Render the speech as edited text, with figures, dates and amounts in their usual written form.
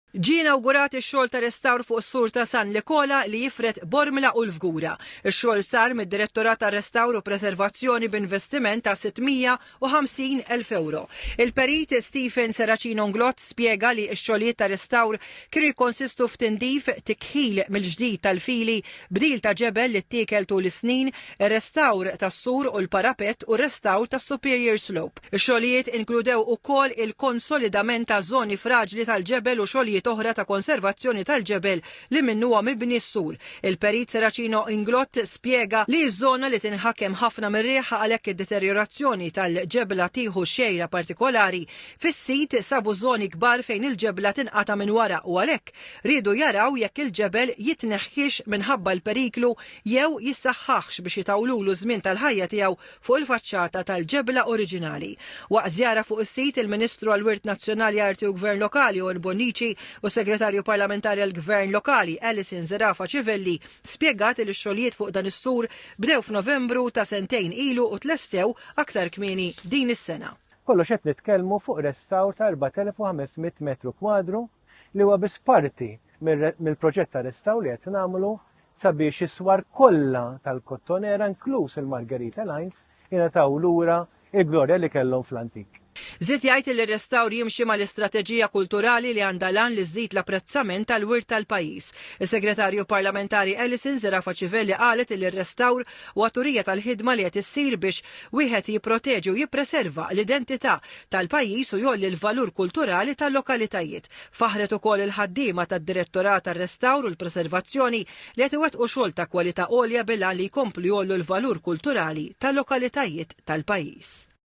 Ġie inawgurat ix-xogħol ta' restawr fuq is-sur ta' San Nikola li jifret Bormla u l-Fgura. Ix-xogħol sar mid-Direttorat ta' Restawr u Preservazzjoni b'investiment ta' 650,000 euro. Il-perit Stephen Seracino Nglott spjega li x-xogħlijiet ta' restawr kienu jkonsistu f'tindif tikħil mill-ġdid tal-fili, bdil ta' ġebel li ttiekel tul is-snin, ir-restawr tas-sur u l-parapett u r-restawr tas-Superior Slope. Ix-xogħlijiet inkludew ukoll il-konsolidament ta' żoni fraġli tal-ġebel u xogħlijiet oħra ta' konservazzjoni tal-ġebel li minnu mibni s-sur. Il-perit Seracino Nglott spjega li ż-żona li tinħakem ħafna mir-riħ għalhekk id-deteriorazzjoni tal-ġebla tieħu xejra partikolari fis-sit sabu żoni kbar fejn il-ġebla tinqata minn wara u għalhekk riedu jaraw jekk il-ġebel jitneħħix minħabba l-periklu jew jissaħħaħx biex jitawlulu żmien tal-ħajja tiegħu fuq il-faċċata tal-ġebla oriġinali. Waqt żjara fuq is-sit il-Ministru għall-Wirt Nazzjonali Arti u Gvern Lokali Owen Bonnici u segretarju parlamentari għall-Gvern Lokali Alison Zerafa Civelli spjegat li x-xogħlijiet fuq dan is-sur bdew f'Novembru ta' sentejn ilu u tlestew aktar kmieni din is-sena. Kollox qed nitkellmu fuq restawr ta' 4500 metru kwadru li huwa biss parti mill-proġett ta' restawr li qed nagħmlu sabiex is-swar kollha tal-Kottonera inkluż il-Margherita Lines jingħataw lura il-glorja li kellhom fl-antik. Żied jgħid li r-restawr jimxi mal-istrateġija kulturali li għandha lan li żżid l-apprezzament tal-wirt tal-pajjiż. Is-Segretarju Parlamentari Alison Zerafa Civelli qalet li r-restawr huwa turija tal-ħidma li qed issir biex wieħed jipproteġi u jippreserva l-identità tal-pajjiż u jolli l-valur kulturali tal-lokalitajiet. Faħret ukoll il-ħaddiema tad-Direttorat tar-Restawr u l-Preservazzjoni li qed iwettqu xogħol ta' kwalità għolja bilha li jkomplu jollu l-valur kulturali tal-lokalitajiet tal-pajjiż.